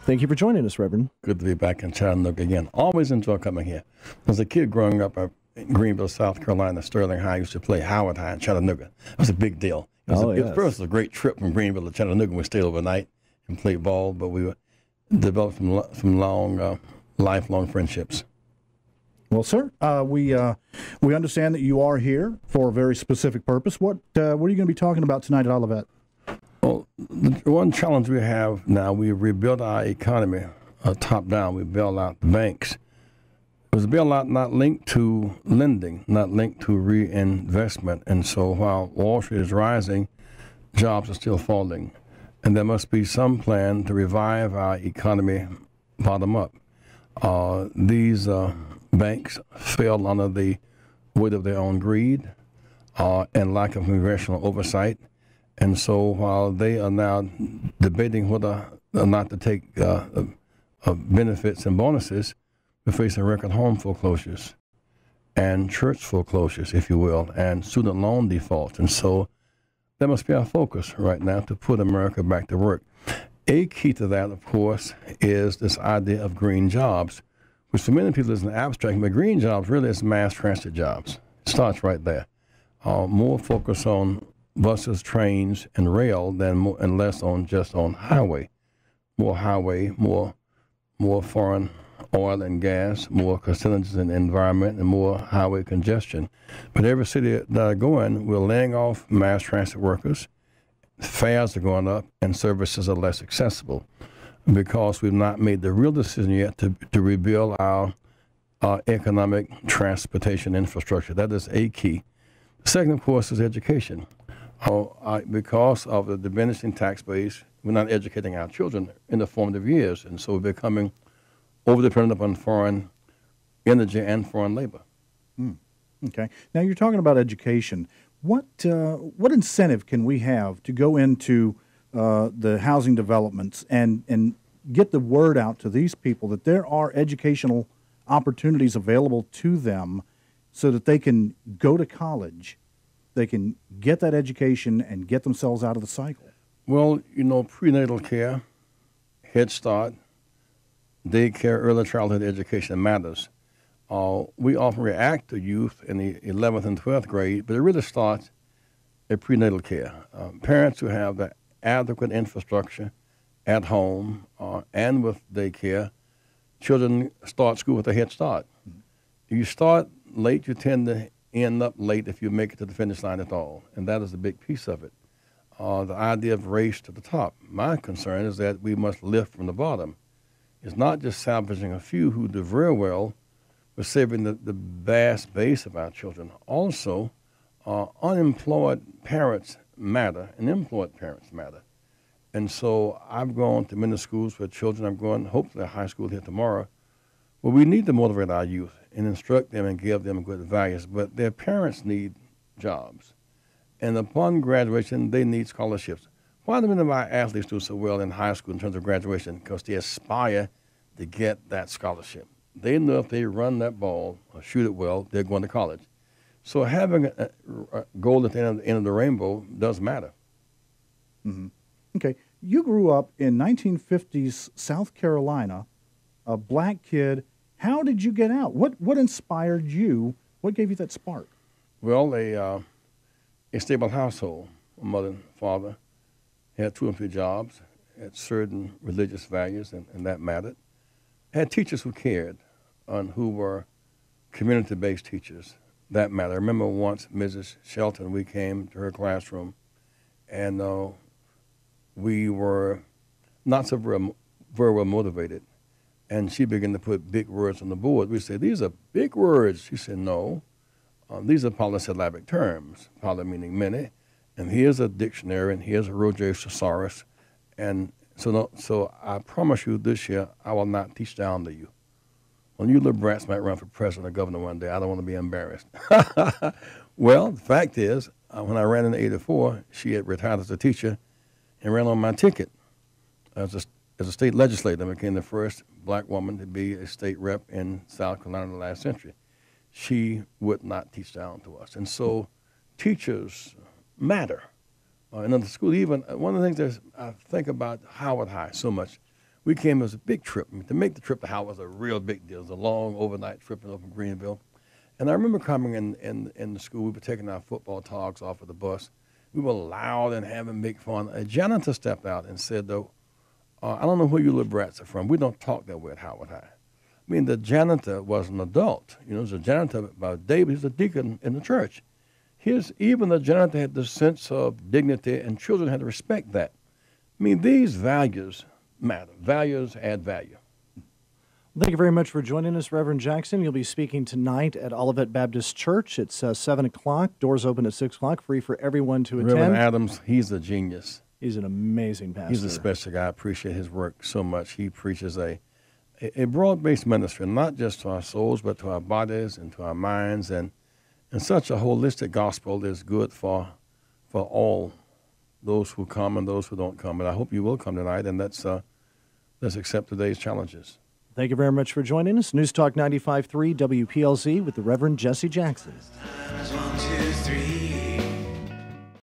Thank you for joining us, Reverend. Good to be back in Chattanooga again. Always enjoy coming here. As a kid growing up in Greenville, South Carolina, Sterling High used to play Howard High in Chattanooga. It was a big deal. It was a great trip from Greenville to Chattanooga. We stayed overnight and played ball, but we developed some long, lifelong friendships. Well, sir, we understand that you are here for a very specific purpose. What are you going to be talking about tonight at Olivet? Well, the one challenge we have now, we rebuilt our economy top down. We bailed out the banks. It was a bailout not linked to lending, not linked to reinvestment. And so while Wall Street is rising, jobs are still falling. And there must be some plan to revive our economy bottom up. These banks fell under the weight of their own greed and lack of congressional oversight. And so while they are now debating whether or not to take benefits and bonuses, we're facing record home foreclosures and church foreclosures, if you will, and student loan defaults. And so that must be our focus right now, to put America back to work. A key to that, of course, is this idea of green jobs, which for many people is an abstract, but green jobs really is mass transit jobs. It starts right there. More focus on buses, trains, and rail and less on just on highway. More highway, more foreign oil and gas, more carcinogens in the environment, and more highway congestion. But every city that I go in, we're laying off mass transit workers, fares are going up, and services are less accessible because we've not made the real decision yet to rebuild our economic transportation infrastructure. That is a key. The second, of course, is education. Because of the diminishing tax base, we're not educating our children in the formative years, and so we're becoming over-dependent upon foreign energy and foreign labor. Okay. Now you're talking about education. What incentive can we have to go into the housing developments and get the word out to these people that there are educational opportunities available to them so that they can go to college, they can get that education and get themselves out of the cycle? Well, prenatal care, Head Start, daycare, early childhood education matters. We often react to youth in the 11th and 12th grade, but it really starts at prenatal care. Parents who have the adequate infrastructure at home and with daycare, children start school with a head start. You start late, you tend to end up late if you make it to the finish line at all, and that is a big piece of it. The idea of race to the top. My concern is that we must lift from the bottom. It's not just salvaging a few who do very well, but saving the vast base of our children. Also, unemployed parents matter, and employed parents matter. And so I've gone to many schools with children. I'm going, hopefully, to high school here tomorrow. Well, we need to motivate our youth and instruct them and give them good values, but their parents need jobs. And upon graduation, they need scholarships. Why do many of our athletes do so well in high school in terms of graduation? Because they aspire to get that scholarship. They know if they run that ball or shoot it well, they're going to college. So having a goal at the end of the rainbow does matter. Mm-hmm. Okay. You grew up in 1950s South Carolina, a black kid. How did you get out? What inspired you? What gave you that spark? Well, a stable household. My mother and father had 2 and 3 jobs, had certain religious values, and that mattered. Had teachers who cared and who were community-based teachers. That mattered. I remember once Mrs. Shelton, we came to her classroom, and we were not so very well motivated. And she began to put big words on the board. We said, "These are big words." She said, "No, these are polysyllabic terms, poly meaning many. And here's a dictionary, and here's a Roget's thesaurus. And so I promise you this year, I will not teach down to you. Well, you little brats might run for president or governor one day. I don't want to be embarrassed." Well, the fact is, when I ran in '84, she had retired as a teacher and ran on my ticket as a state legislator. I became the first black woman to be a state rep in South Carolina in the last century. She would not teach down to us. And so teachers matter. In the school, even one of the things that I think about Howard High so much, we came as a big trip. I mean, to make the trip to Howard was a real big deal. It was a long overnight trip over from Greenville. And I remember coming in the school, we were taking our football togs off of the bus. We were loud and having big fun. A janitor stepped out and said, though, I don't know where you little brats are from. We don't talk that way at Howard High. I mean, the janitor was an adult. You know, he was a janitor by day, but he was a deacon in the church. Even the janitor had the sense of dignity, and children had to respect that. I mean, these values matter. Values add value. Thank you very much for joining us, Reverend Jackson. You'll be speaking tonight at Olivet Baptist Church. It's 7 o'clock. Doors open at 6 o'clock, free for everyone to attend. Reverend Adams, he's a genius. He's an amazing pastor. He's a special guy. I appreciate his work so much. He preaches a broad-based ministry, not just to our souls, but to our bodies and to our minds, and such a holistic gospel is good for all, those who come and those who don't come. And I hope you will come tonight, and let's accept today's challenges. Thank you very much for joining us. News Talk 95.3 WPLZ with the Reverend Jesse Jackson. 1, 2, 3.